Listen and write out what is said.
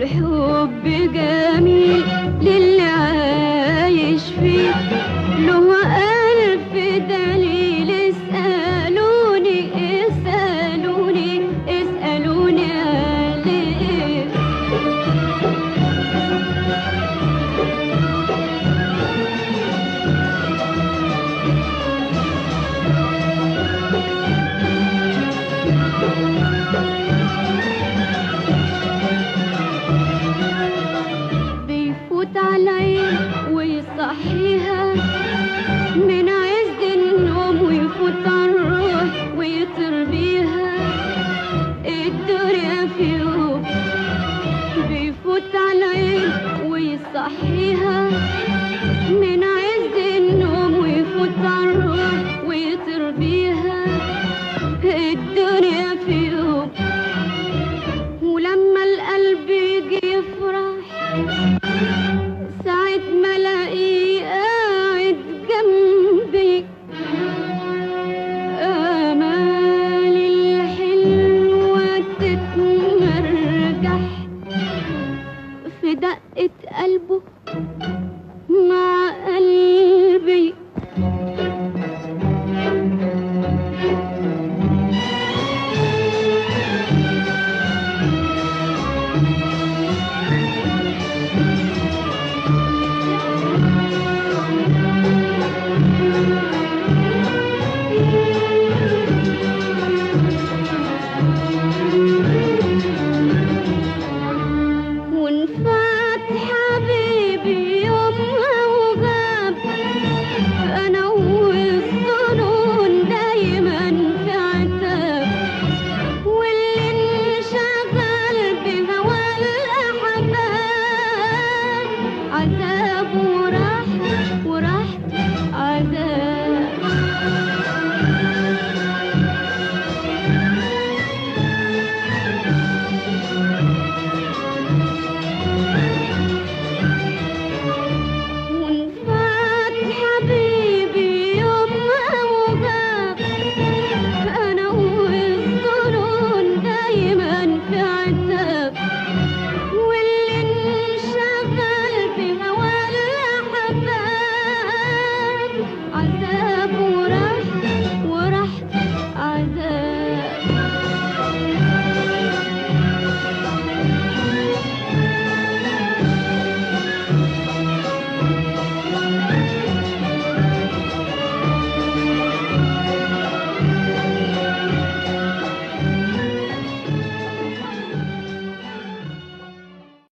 الحب جميل للي عايش فيه، له ألف دليل. اسألوني اسألوني اسألوني عليه. بيفوت على العين ويصحيها من عز النوم، ويفوت على الروح ويطير بيها الدنيا في يوم. بيفوت على العين ويصحيها من عز النوم، ويفوت على الروح ويطير بيها الدنيا في يوم. ولما القلب يجي يفرح ساعة ما الاقيه قاعد جنبي، آمالي الحلوة تتمرجح في دقة قلبه.